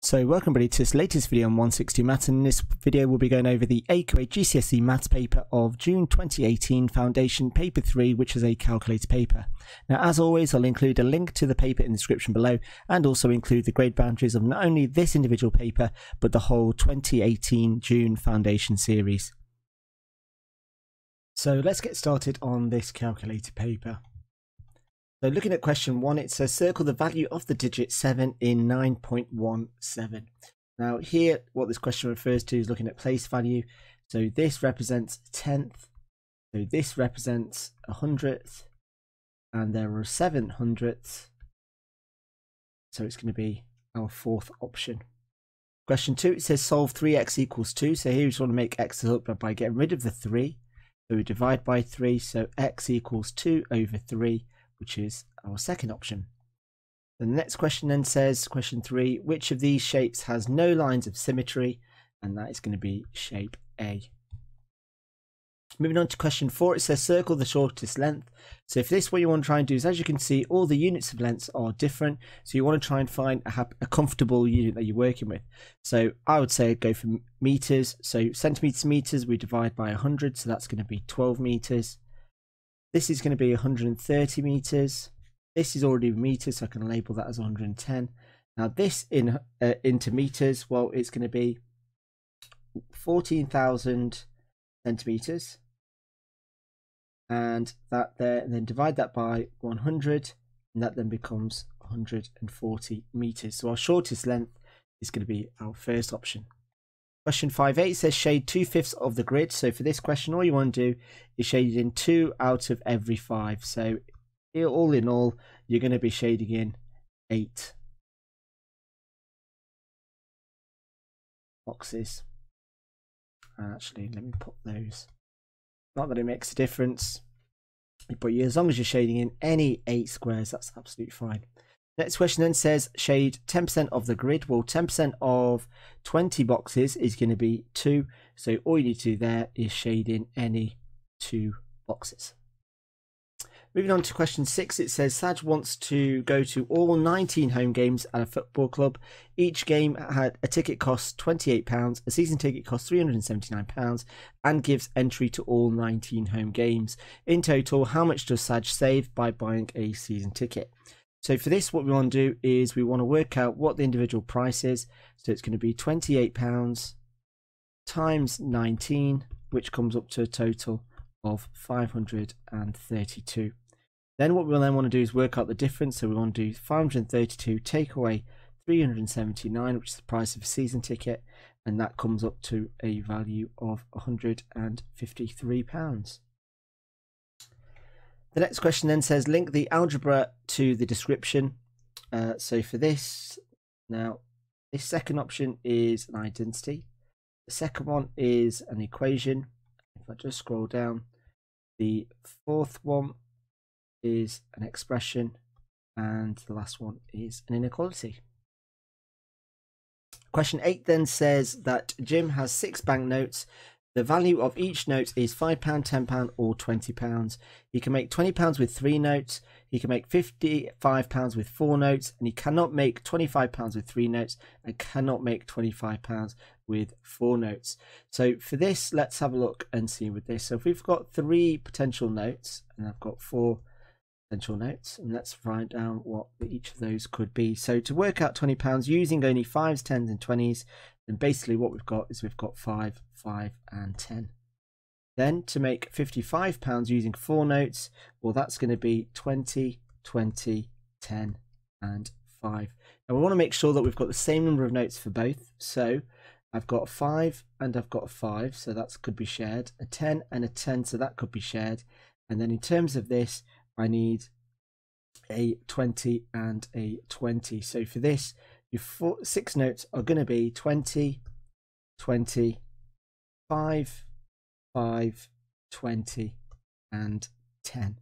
So welcome everybody to this latest video on 160 Maths, and in this video we'll be going over the AQA GCSE Maths paper of June 2018 Foundation Paper 3, which is a calculator paper. Now as always I'll include a link to the paper in the description below and also include the grade boundaries of not only this individual paper but the whole 2018 June Foundation series. So let's get started on this calculator paper. So looking at question 1, it says circle the value of the digit 7 in 9.17. Now here what this question refers to is looking at place value. So this represents a tenth, so this represents a hundredth, and there are 7 hundredths, so it's going to be our fourth option. Question 2, it says solve 3x equals 2. So here we just want to make x up by getting rid of the 3. So we divide by 3, so x equals 2 over 3. Which is our second option. The next question then says, question 3, which of these shapes has no lines of symmetry? And that is going to be shape A. Moving on to question 4, it says circle the shortest length. So if this, what you want to try and do is, as you can see, all the units of lengths are different. So you want to try and find a comfortable unit that you're working with. So I would say go for meters. So centimeters to meters, we divide by 100. So that's going to be 12 meters. This is going to be 130 meters. This is already meters, so I can label that as 110. Now this into meters, well, it's going to be 14,000 centimeters, and that there, and then divide that by 100, and that then becomes 140 meters. So our shortest length is going to be our first option. Question 5.8 says shade 2/5 of the grid. So for this question, all you want to do is shade in 2 out of every 5. So all in all, you're going to be shading in 8 boxes. Actually, let me put those. Not that it makes a difference, but as long as you're shading in any 8 squares, that's absolutely fine. Next question then says shade 10% of the grid. Well, 10% of 20 boxes is going to be 2. So all you need to do there is shade in any 2 boxes. Moving on to question 6, it says Saj wants to go to all 19 home games at a football club. Each game had a ticket cost £28, a season ticket costs £379, and gives entry to all 19 home games. In total, how much does Saj save by buying a season ticket? So for this, what we want to do is we want to work out what the individual price is. So it's going to be £28 times 19, which comes up to a total of 532. Then what we'll then want to do is work out the difference. So we want to do 532 take away 379, which is the price of a season ticket, and that comes up to a value of £153. The next question then says link the algebra to the description. So for this, now this second option is an identity. The second one is an equation. If I just scroll down, the fourth one is an expression, and the last one is an inequality. Question 8 then says that Jim has 6 banknotes. The value of each note is £5, £10 or £20. He can make £20 with 3 notes. He can make £55 with 4 notes, and he cannot make £25 with 3 notes and cannot make £25 with 4 notes. So for this, let's have a look and see with this. So if we've got 3 potential notes and I've got 4 potential notes, and let's write down what each of those could be. So to work out £20 using only 5s, 10s and 20s, then basically what we've got is we've got 5, 5 and 10. Then to make £55 using 4 notes, well, that's going to be 20, 20, 10 and 5. Now we want to make sure that we've got the same number of notes for both. So I've got a 5 and I've got a 5, so that could be shared. A 10 and a 10, so that could be shared. And then in terms of this, I need a 20 and a 20. So for this, your 6 notes are going to be 20, 20, 5, 5, 20 and 10.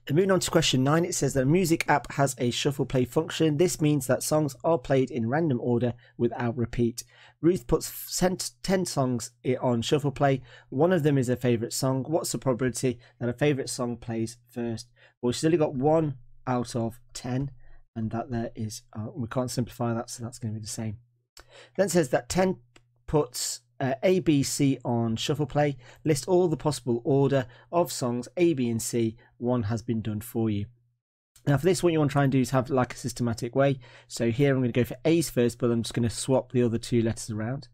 And moving on to question 9, it says that a music app has a shuffle play function. This means that songs are played in random order without repeat. Ruth puts 10 songs on shuffle play. One of them is her favourite song. What's the probability that her favourite song plays first? Well, she's only got 1 out of 10. and that there is, we can't simplify that, so that's going to be the same. Then it says that 10 puts A, B, C on shuffle play. List all the possible order of songs A, B, and C. One has been done for you. Now for this, what you want to try and do is have like a systematic way. So here I'm going to go for A's first, but I'm just going to swap the other two letters around.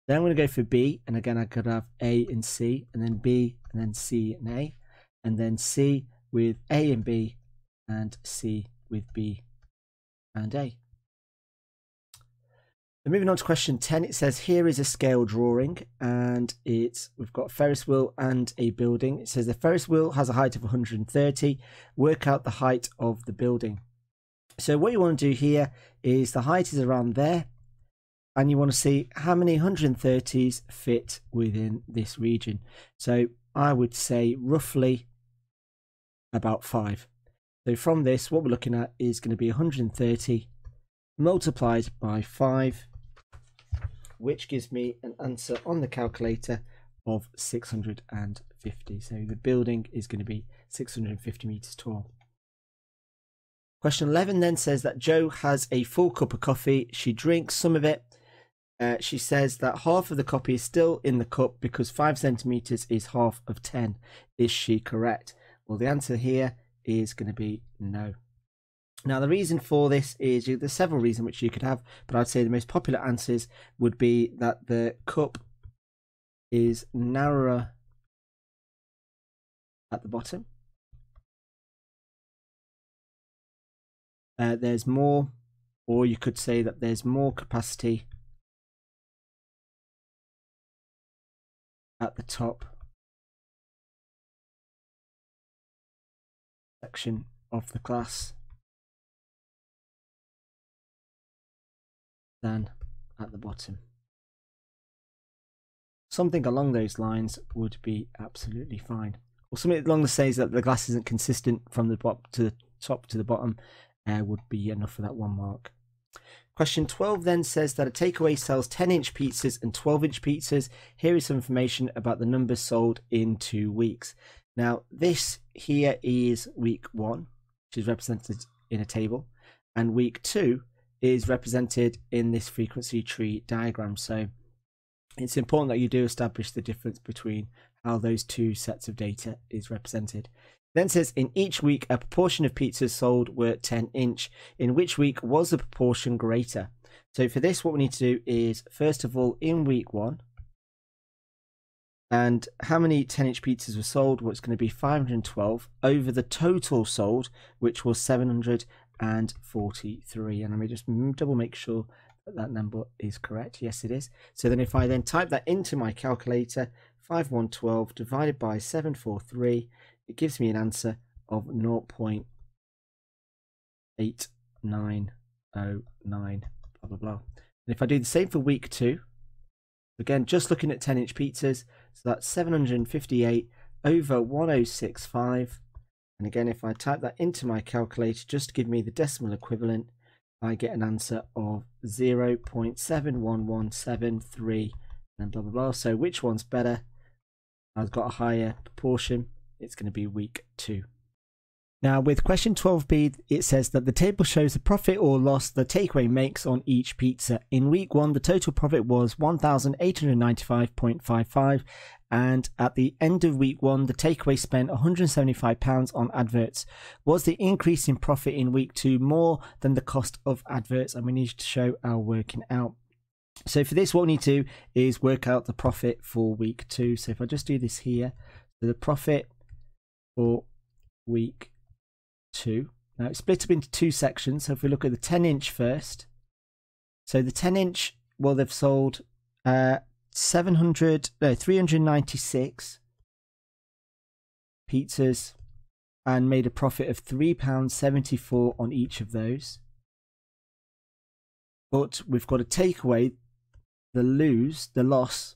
Then I'm going to go for B, and again I could have A and C, and then B, and then C and A, and then C with A and B, and C with B and A. So moving on to question 10, it says here is a scale drawing, and we've got a Ferris wheel and a building. It says the Ferris wheel has a height of 130. Work out the height of the building. So what you want to do here is the height is around there, and you want to see how many 130s fit within this region. So I would say roughly about 5. So from this, what we're looking at is going to be 130 multiplied by 5, which gives me an answer on the calculator of 650. So the building is going to be 650 meters tall. Question 11 then says that Joe has a full cup of coffee. She drinks some of it. She says that half of the coffee is still in the cup because 5 centimeters is half of 10. Is she correct? Well, the answer here is going to be no. Now, the reason for this is there's several reasons which you could have, but I'd say the most popular answers would be that the cup is narrower at the bottom. There's more, or you could say that there's more capacity at the top section of the glass than at the bottom. Something along those lines would be absolutely fine. Or something along the says that the glass isn't consistent from the top to the bottom would be enough for that 1 mark. Question 12 then says that a takeaway sells 10-inch pizzas and 12-inch pizzas. Here is some information about the numbers sold in 2 weeks. Now this here is week 1, which is represented in a table, and week 2 is represented in this frequency tree diagram. So it's important that you do establish the difference between how those 2 sets of data is represented. Then it says in each week a proportion of pizzas sold were 10-inch. In which week was the proportion greater? So for this, what we need to do is first of all in week 1, and how many 10-inch pizzas were sold? Well, it's going to be 512 over the total sold, which was 743. And let me just double make sure that that number is correct. Yes, it is. So then if I then type that into my calculator, 5112 divided by 743, it gives me an answer of 0.8909, blah, blah, blah. And if I do the same for week 2, again, just looking at 10-inch pizzas, so that's 758 over 1065. And again, if I type that into my calculator, just to give me the decimal equivalent, I get an answer of 0.71173 and blah, blah, blah. So which one's better? I've got a higher proportion. It's going to be week 2. Now with question 12b, it says that the table shows the profit or loss the takeaway makes on each pizza. In week 1, the total profit was 1,895.55, and at the end of week 1, the takeaway spent £175 on adverts. Was the increase in profit in week 2 more than the cost of adverts? And we need to show our working out. So for this, what we need to do is work out the profit for week 2. So if I just do this here, so the profit for week 2. Now it's split up into 2 sections. So if we look at the 10-inch first, so the 10-inch, well, they've sold 396 pizzas and made a profit of £3.74 on each of those. But we've got to take away the loss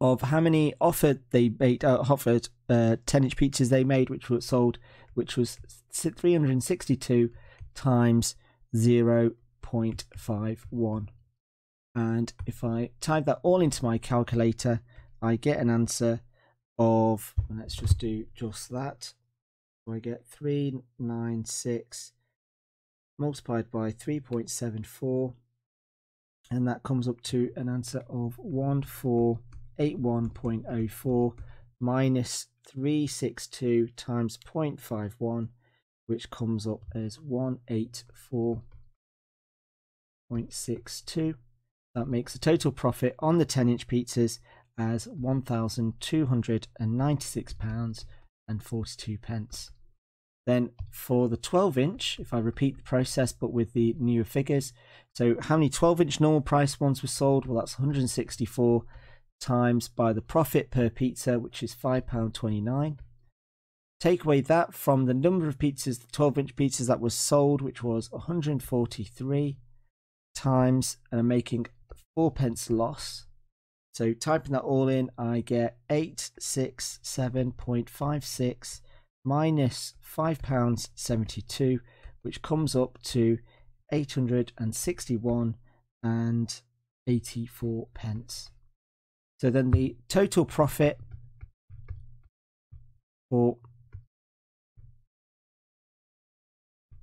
of how many offered 10-inch pizzas they made, which was sold, which was 362 times 0.51. And if I type that all into my calculator, I get an answer of, let's just do just that. So I get 396 multiplied by 3.74, and that comes up to an answer of 1481.04 minus 362 times 0.51, which comes up as 184.62. That makes the total profit on the 10-inch pizzas as £1,296.42. Then for the 12-inch, if I repeat the process but with the newer figures, so how many 12-inch normal price ones were sold? Well, that's 164 times by the profit per pizza, which is £5.29. Take away that from the number of pizzas, the 12-inch pizzas that was sold, which was 143 times, and I'm making 4p loss. So typing that all in, I get 867.56 minus £5.72, which comes up to 861.84. So then the total profit for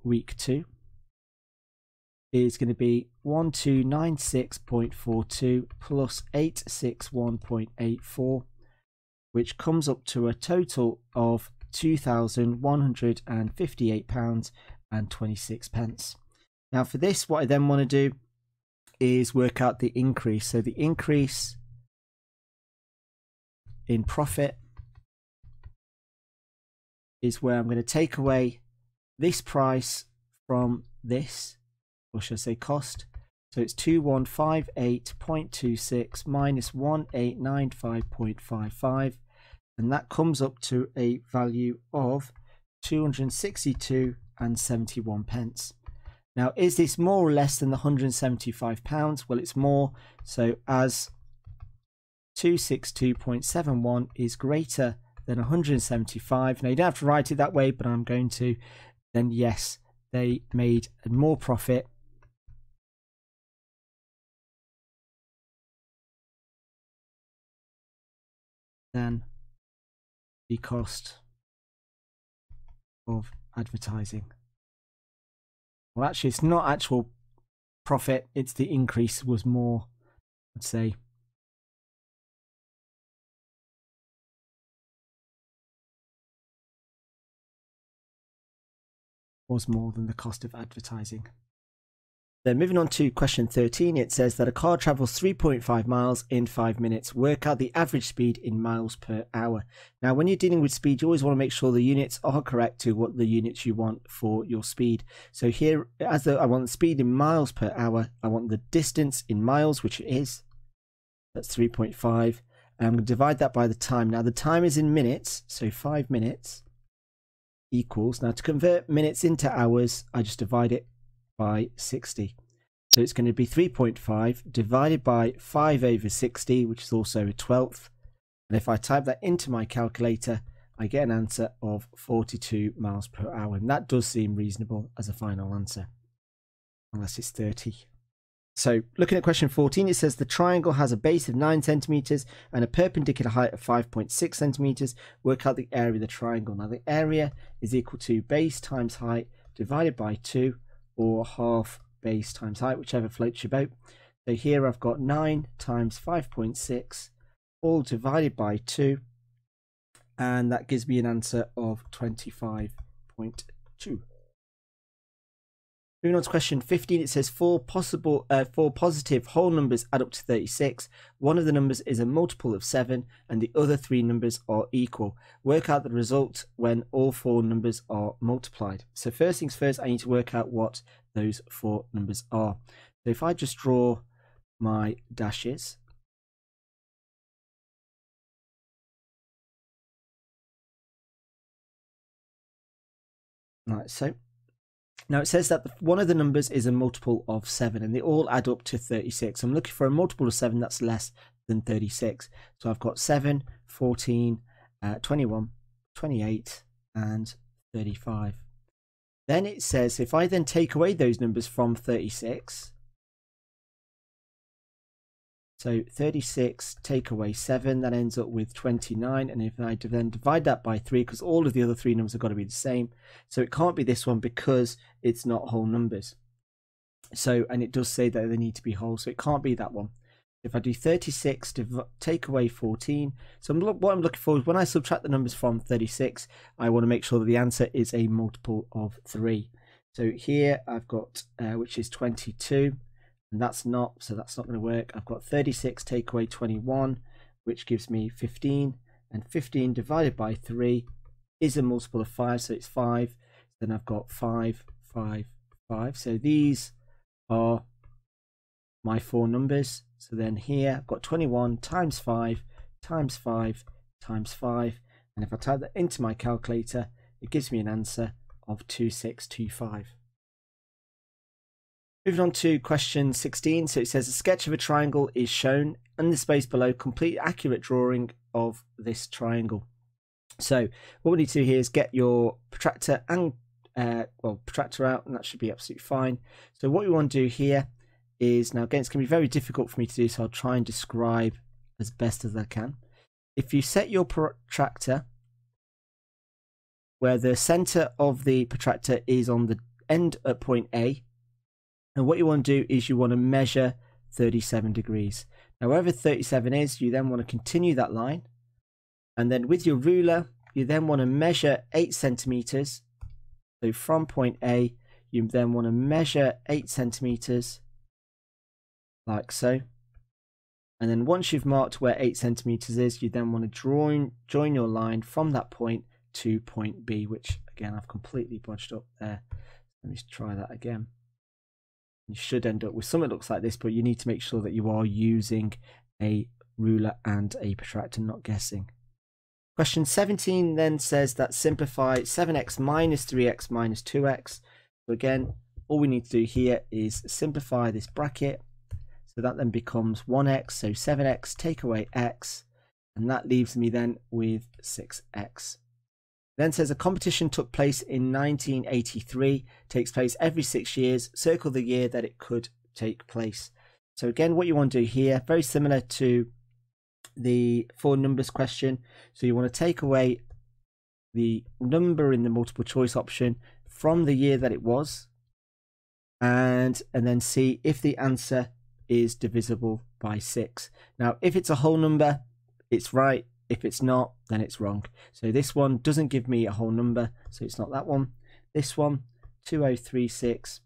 week 2 is going to be 1296.42 plus 861.84, which comes up to a total of £2,158.26. Now for this, what I then want to do is work out the increase. So the increase in profit is where I'm going to take away this price from this, or should I say cost. So it's 2158.26 minus 1895.55, and that comes up to a value of 262.71. Now, is this more or less than the £175? Well, it's more. So as 262.71 is greater than 175. Now, you don't have to write it that way, but I'm going to. Then yes, they made more profit than the cost of advertising. Well, actually, it's not actual profit, it's the increase was more, I'd say. Was more than the cost of advertising. Then moving on to question 13, it says that a car travels 3.5 miles in 5 minutes. Work out the average speed in miles per hour. Now, when you're dealing with speed, you always want to make sure the units are correct to what the units you want for your speed. So here, as though I want the speed in miles per hour, I want the distance in miles, which it is. That's 3.5. And I'm going to divide that by the time. Now, the time is in minutes, so 5 minutes equals. Now, to convert minutes into hours, I just divide it by 60. So it's going to be 3.5 divided by 5 over 60, which is also a 12th. And if I type that into my calculator, I get an answer of 42 miles per hour. And that does seem reasonable as a final answer, unless it's 30. So looking at question 14, it says the triangle has a base of 9 centimeters and a perpendicular height of 5.6 centimeters. Work out the area of the triangle. Now the area is equal to base times height divided by 2, or half base times height, whichever floats your boat. So here I've got 9 times 5.6 all divided by 2, and that gives me an answer of 25.2. Moving on to question 15, it says four positive whole numbers add up to 36. One of the numbers is a multiple of 7 and the other 3 numbers are equal. Work out the result when all 4 numbers are multiplied. So first things first, I need to work out what those 4 numbers are. So if I just draw my dashes, right, so now it says that one of the numbers is a multiple of 7 and they all add up to 36. I'm looking for a multiple of 7 that's less than 36. So I've got 7, 14, 21, 28 and 35. Then it says if I then take away those numbers from 36, So 36 take away 7, that ends up with 29. And if I then divide that by 3, because all of the other three numbers have got to be the same. So it can't be this one because it's not whole numbers. So, and it does say that they need to be whole, so it can't be that one. If I do 36 take away 14, so what I'm looking for is when I subtract the numbers from 36, I want to make sure that the answer is a multiple of 3. So here I've got, which is 22, and that's not, so that's not going to work. I've got 36 take away 21, which gives me 15, and 15 divided by 3 is a multiple of 5, so it's 5. Then I've got 5, 5, 5. So these are my 4 numbers. So then here I've got 21 times 5 times 5 times 5, and if I type that into my calculator, it gives me an answer of 2625. Moving on to question 16. So it says a sketch of a triangle is shown in the space below. Complete accurate drawing of this triangle. So what we need to do here is get your protractor and protractor out, and that should be absolutely fine. So what we want to do here is, now again, it's going to be very difficult for me to do, so I'll try and describe as best as I can. If you set your protractor where the center of the protractor is on the end at point A, and what you want to do is you want to measure 37 degrees. Now wherever 37 is, you then want to continue that line, and then with your ruler you then want to measure 8 centimeters. So from point A you then want to measure 8 centimeters like so, and then once you've marked where 8 centimeters is, you then want to join your line from that point to point B, which again I've completely bodged up there. Let me just try that again. You should end up with something that looks like this, but you need to make sure that you are using a ruler and a protractor, not guessing. Question 17 then says that simplify 7x minus 3x minus 2x. So again, all we need to do here is simplify this bracket. So that then becomes 1x, so 7x take away x, and that leaves me then with 6x. Then says a competition took place in 1983, takes place every 6 years, circle the year that it could take place. So again, what you want to do here, very similar to the 4 numbers question. So you want to take away the number in the multiple choice option from the year that it was, and then see if the answer is divisible by 6. Now if it's a whole number, it's right. If it's not, then it's wrong. So this one doesn't give me a whole number, so it's not that one. This one, 2036,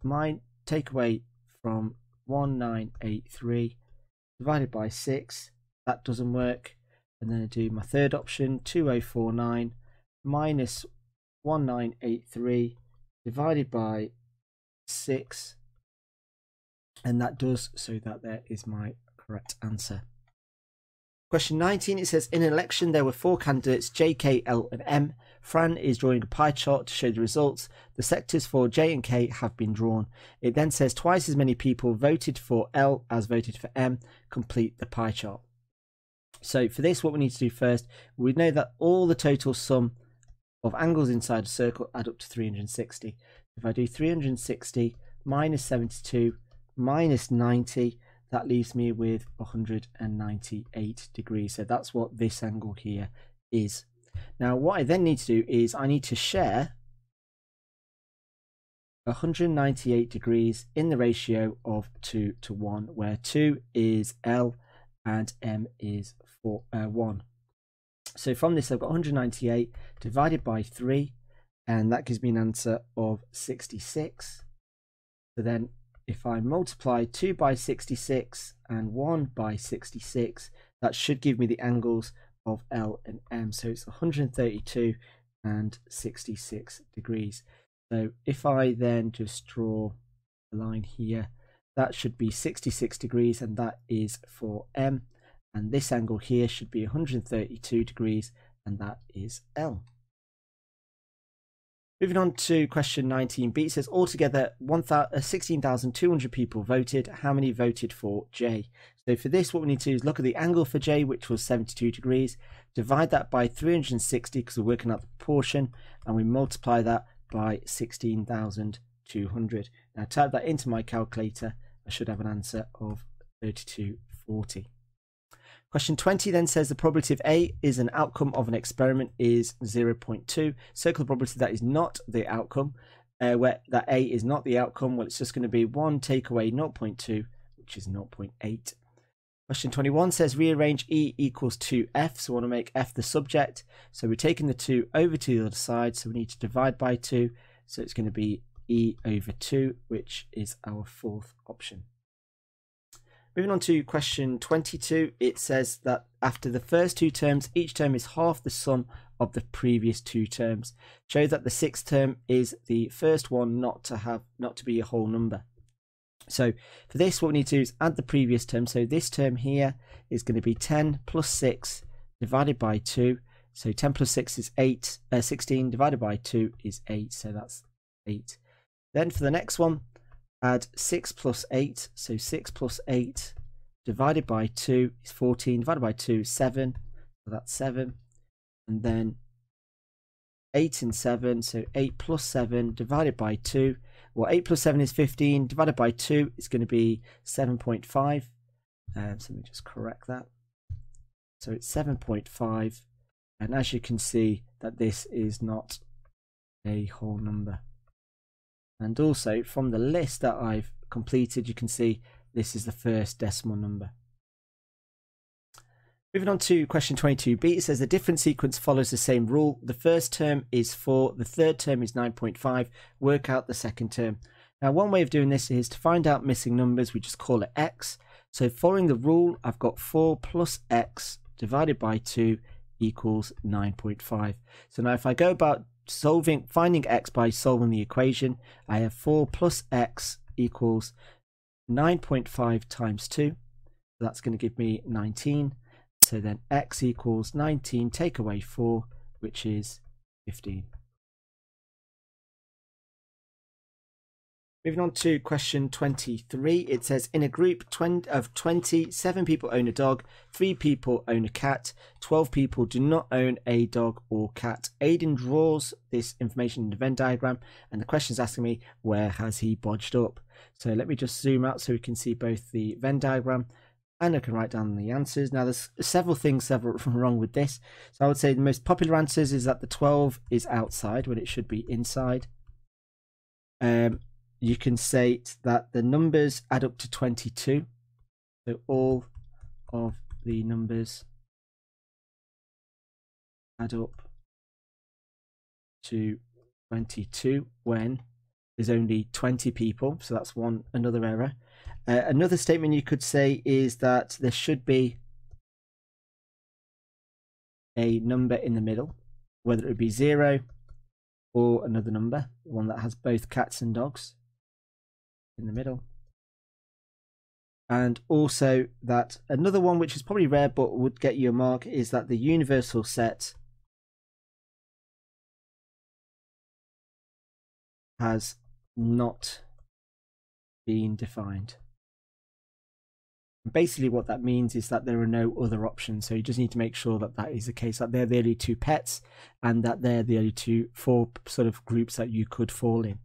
take away from 1983 divided by 6, that doesn't work. And then I do my third option, 2049 minus 1983 divided by 6, and that does, so that there is my correct answer. Question 19, it says in an election there were 4 candidates, J, K, L and M. Fran is drawing a pie chart to show the results. The sectors for J and K have been drawn. It then says twice as many people voted for L as voted for M. Complete the pie chart. So for this, what we need to do first, we know that all the total sum of angles inside a circle add up to 360. If I do 360 minus 72 minus 90, that leaves me with 198 degrees. So that's what this angle here is. Now what I then need to do is I need to share 198 degrees in the ratio of 2 to 1, where 2 is L and M is 1. So from this I've got 198 divided by 3, and that gives me an answer of 66. So then if I multiply 2 by 66 and 1 by 66, that should give me the angles of L and M. So it's 132 and 66 degrees. So if I then just draw a line here, that should be 66 degrees, and that is for M. And this angle here should be 132 degrees, and that is L. Moving on to question 19b, it says altogether 16,200 people voted. How many voted for J? So for this, what we need to do is look at the angle for J, which was 72 degrees, divide that by 360 because we're working out the proportion, and we multiply that by 16,200. Now type that into my calculator, I should have an answer of 3240. Question 20 then says the probability of A is an outcome of an experiment is 0.2. Circle the probability that is not the outcome, where that A is not the outcome. Well, it's just going to be 1 take away 0.2, which is 0.8. Question 21 says rearrange E equals 2F. So we want to make F the subject. So we're taking the 2 over to the other side. So we need to divide by 2. So it's going to be E over 2, which is our fourth option. Moving on to question 22, it says that after the first two terms, each term is half the sum of the previous two terms. Show that the sixth term is the first one not to be a whole number. So for this, what we need to do is add the previous term. So this term here is going to be 10 plus 6 divided by 2. So 10 plus 6 is 16 divided by 2 is 8. So that's 8. Then for the next one, add 6 plus 8. So 6 plus 8 divided by 2 is 14. Divided by 2 is 7. So that's 7. And then 8 and 7. So 8 plus 7 divided by 2. Well, 8 plus 7 is 15. Divided by 2 is going to be 7.5. So let me just correct that. So it's 7.5. And as you can see, that this is not a whole number. And also from the list that I've completed, you can see this is the first decimal number. Moving on to question 22b, it says the different sequence follows the same rule. The first term is 4, the third term is 9.5. Work out the second term. Now, one way of doing this is to find out missing numbers. We just call it x. So following the rule, I've got 4 plus x divided by 2 equals 9.5. So now if I go about finding x by solving the equation, I have 4 plus x equals 9.5 times 2. So that's going to give me 19. So then x equals 19, take away 4, which is 15. Moving on to question 23, it says in a group of 20, 7 people own a dog, 3 people own a cat, 12 people do not own a dog or cat. Aidan draws this information in the Venn diagram, and the question is asking me where has he bodged up. So let me just zoom out so we can see both the Venn diagram and I can write down the answers. Now there's several things wrong with this. So I would say the most popular answers is that the 12 is outside when it should be inside. You can say that the numbers add up to 22. So all of the numbers add up to 22 when there's only 20 people. So that's another error. Another statement you could say is that there should be a number in the middle, whether it would be 0 or another number, one that has both cats and dogs in the middle. And also that another one which is probably rare but would get you a mark is that the universal set has not been defined. Basically what that means is that there are no other options, so you just need to make sure that that is the case, that they're the only two pets and that they're the only four sort of groups that you could fall in.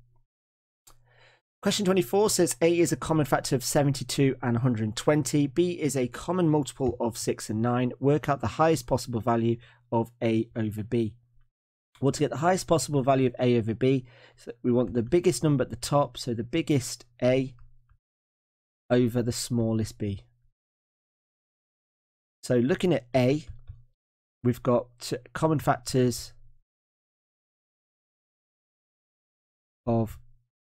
Question 24 says A is a common factor of 72 and 120. B is a common multiple of 6 and 9. Work out the highest possible value of A over B. Well, to get the highest possible value of A over B, so we want the biggest number at the top, so the biggest A over the smallest B. So looking at A, we've got common factors of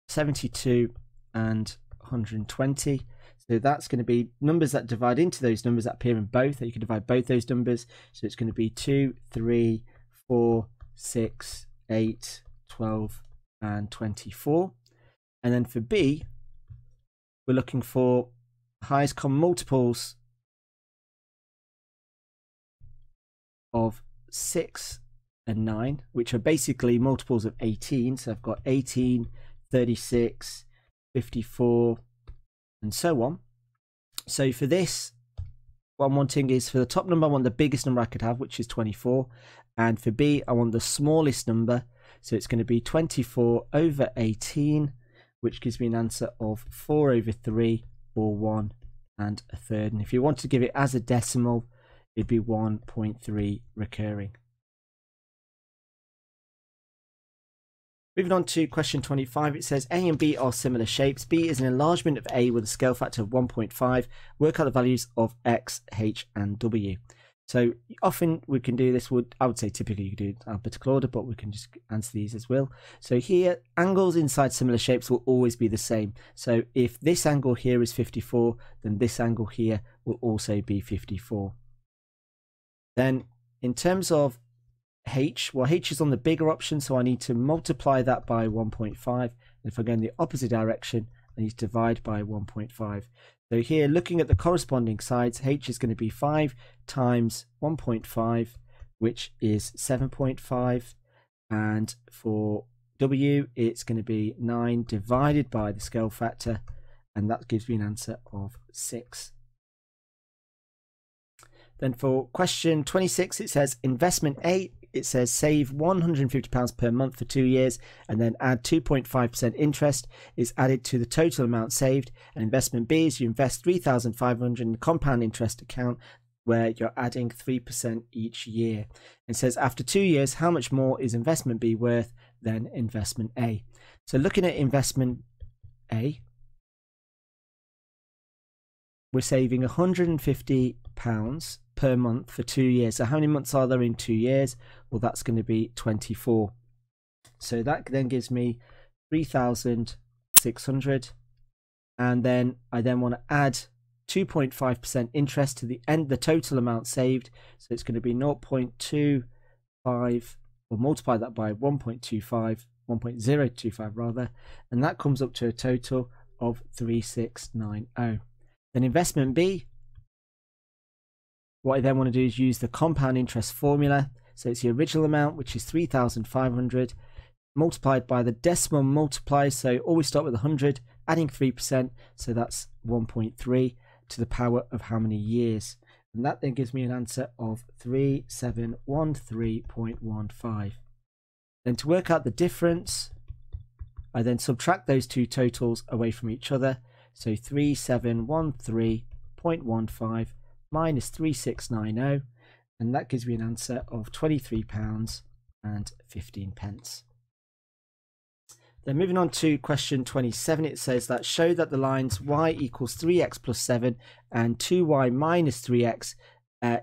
72 and 120. So that's going to be numbers that divide into those numbers that appear in both. You can divide both those numbers. So it's going to be 2, 3, 4, 6, 8, 12, and 24. And then for B, we're looking for highest common multiples of 6 and 9, which are basically multiples of 18. So I've got 18, 36, 54, and so on. So for this, what I'm wanting is for the top number, I want the biggest number I could have, which is 24. And for B, I want the smallest number. So it's going to be 24 over 18, which gives me an answer of 4 over 3, or 1 1/3. And if you want to give it as a decimal, it'd be 1.3 recurring. Moving on to question 25, it says A and B are similar shapes. B is an enlargement of A with a scale factor of 1.5. Work out the values of X, H, and W. So often we can do this, I would say typically you can do it in alphabetical order, but we can just answer these as well. So here, angles inside similar shapes will always be the same. So if this angle here is 54, then this angle here will also be 54. Then in terms of H, well, H is on the bigger option, so I need to multiply that by 1.5. And if I go in the opposite direction, I need to divide by 1.5. So here, looking at the corresponding sides, H is going to be 5 times 1.5, which is 7.5. And for W, it's going to be 9 divided by the scale factor, and that gives me an answer of 6. Then for question 26, it says investment A, it says save £150 per month for 2 years and then add 2.5% interest is added to the total amount saved. And investment B is you invest £3,500 in the compound interest account where you're adding 3% each year. It says after 2 years, how much more is investment B worth than investment A? So looking at investment A, we're saving £150 per month for 2 years. So how many months are there in 2 years? Well, that's going to be 24. So that then gives me 3,600. And then I want to add 2.5% interest to the total amount saved. So it's going to be 0.25, or multiply that by 1.025 rather. And that comes up to a total of 3,690. Then investment B, what I then want to do is use the compound interest formula. So it's the original amount, which is 3,500, multiplied by the decimal multiplier. So always start with 100, adding 3%. So that's 1.3 to the power of how many years? And that then gives me an answer of 3713.15. Then to work out the difference, I then subtract those two totals away from each other. So 3713.15 minus 3690, and that gives me an answer of £23.15. Then moving on to question 27, it says that show that the lines y equals 3x plus 7 and 2y minus 3x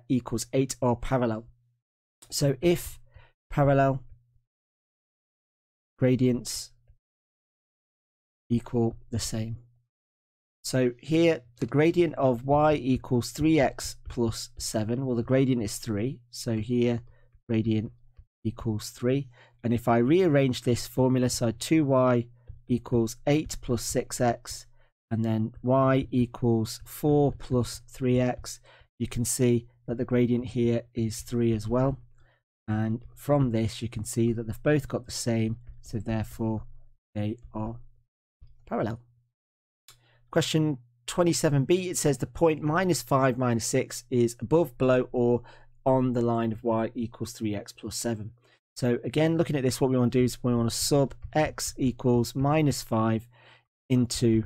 equals 8 are parallel. So if parallel, gradients equal the same. So here, the gradient of y equals 3x plus 7. Well, the gradient is 3. So here, gradient equals 3. And if I rearrange this formula, so 2y equals 8 plus 6x, and then y equals 4 plus 3x, you can see that the gradient here is 3 as well. And from this, you can see that they've both got the same. So therefore, they are parallel. Question 27b, it says the point minus 5 minus 6 is above, below, or on the line of y equals 3x plus 7. So again, looking at this, what we want to do is we want to sub x equals minus 5 into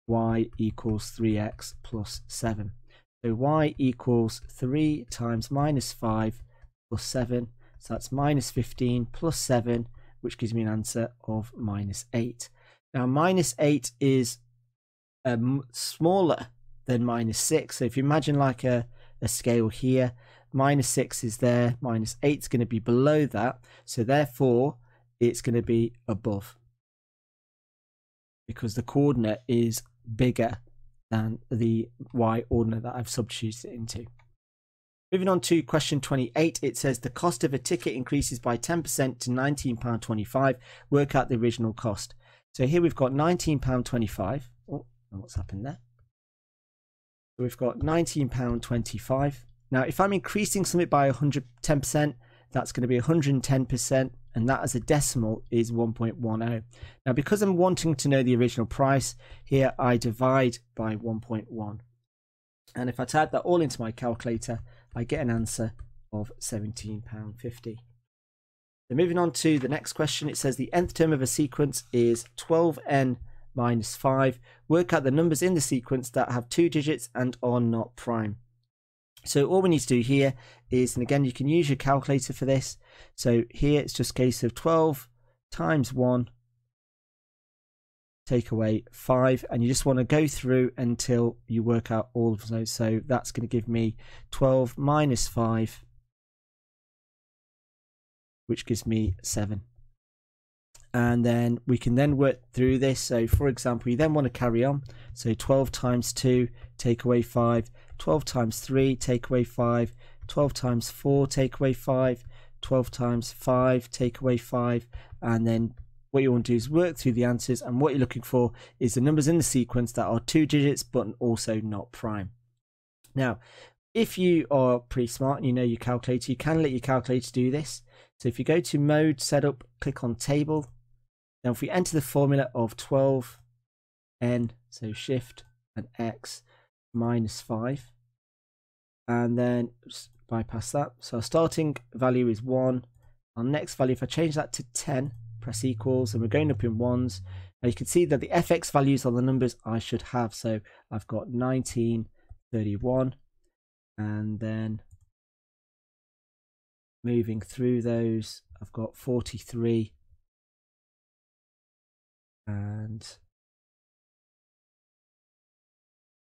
y equals 3x plus 7. So y equals 3 times minus 5 plus 7. So that's minus 15 plus 7, which gives me an answer of minus 8. Now, minus 8 is smaller than minus 6. So if you imagine like a scale here, minus 6 is there, minus 8 is going to be below that. So therefore, it's going to be above, because the coordinate is bigger than the y ordinate that I've substituted it into. Moving on to question 28, it says the cost of a ticket increases by 10% to £19.25. Work out the original cost. So here we've got £19.25. Oh, what's happened there? So we've got £19.25. Now, if I'm increasing something by 110%, that's going to be 110%, and that as a decimal is 1.10. Now, because I'm wanting to know the original price, here I divide by 1.1. And if I type that all into my calculator, I get an answer of £17.50. So moving on to the next question, it says the nth term of a sequence is 12n minus 5. Work out the numbers in the sequence that have 2 digits and are not prime. So all we need to do here is, and again you can use your calculator for this, so here it's just a case of 12 times 1 take away 5, and you just want to go through until you work out all of those. So that's going to give me 12 minus 5, which gives me 7. And then we can then work through this. So for example, you then want to carry on. So 12 times 2 take away 5, 12 times 3 take away 5, 12 times 4 take away 5, 12 times 5 take away 5, and then what you want to do is work through the answers, and what you're looking for is the numbers in the sequence that are 2 digits but also not prime. Now if you are pretty smart and you know your calculator, you can let your calculator do this. So if you go to mode, setup, click on table. Now if we enter the formula of 12n, so shift and x minus 5, and then just bypass that. So our starting value is 1. Our next value, if I change that to 10, press equals, and we're going up in ones. Now you can see that the fx values are the numbers I should have. So I've got 19, 31, and then moving through those, I've got 43 and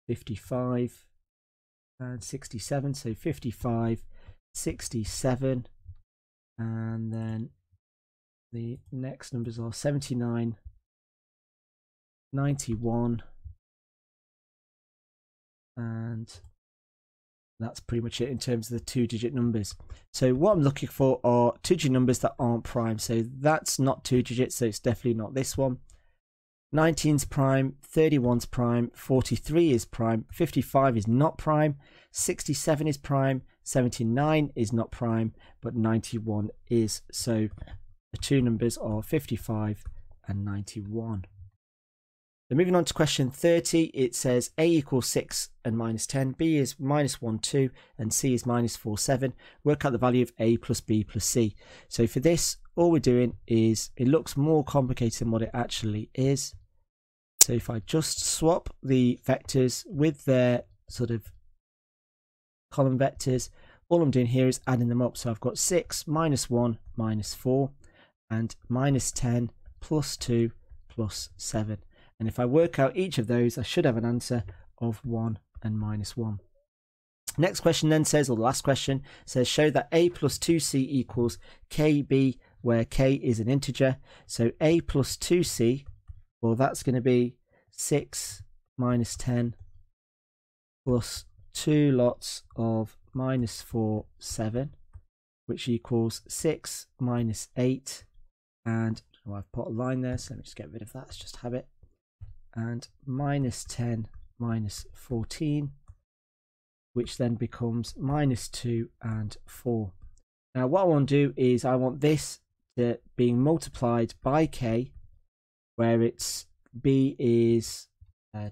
55 and 67. So 55, 67, and then the next numbers are 79, 91, and that's pretty much it in terms of the 2-digit numbers. So what I'm looking for are 2-digit numbers that aren't prime. So that's not 2 digits, so it's definitely not this one. 19's prime, 31's prime, 43 is prime, 55 is not prime, 67 is prime, 79 is not prime, but 91 is. So the two numbers are 55 and 91. Then moving on to question 30, it says A equals 6 and minus 10, B is minus 1, 2, and C is minus 4, 7. Work out the value of A plus B plus C. So for this, all we're doing is, it looks more complicated than what it actually is. So if I just swap the vectors with their sort of column vectors, all I'm doing here is adding them up. So I've got 6 minus 1 minus 4, and minus 10 plus 2 plus 7. And if I work out each of those, I should have an answer of 1 and minus 1. Next question then says, or the last question says, show that A plus 2C equals KB, where K is an integer. So A plus 2C, well, that's going to be 6 minus 10 plus 2 lots of minus 4, 7, which equals 6 minus 8. And I've put a line there, so let me just get rid of that. It's just habit. And minus 10 minus 14, which then becomes minus 2 and 4. Now what I want to do is I want this to being multiplied by K, where it's B is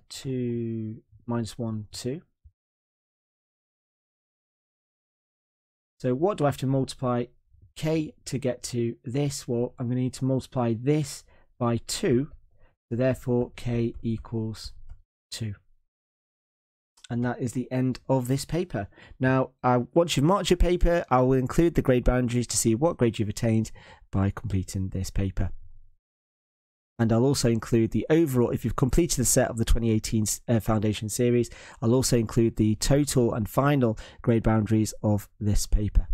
2 minus 1, 2. So what do I have to multiply K to get to this? Well, I'm going to need to multiply this by 2. So therefore K equals 2. And that is the end of this paper. Now, once you've marked your paper, I will include the grade boundaries to see what grade you've attained by completing this paper. And I'll also include the overall, if you've completed the set of the 2018 Foundation series, I'll also include the total and final grade boundaries of this paper.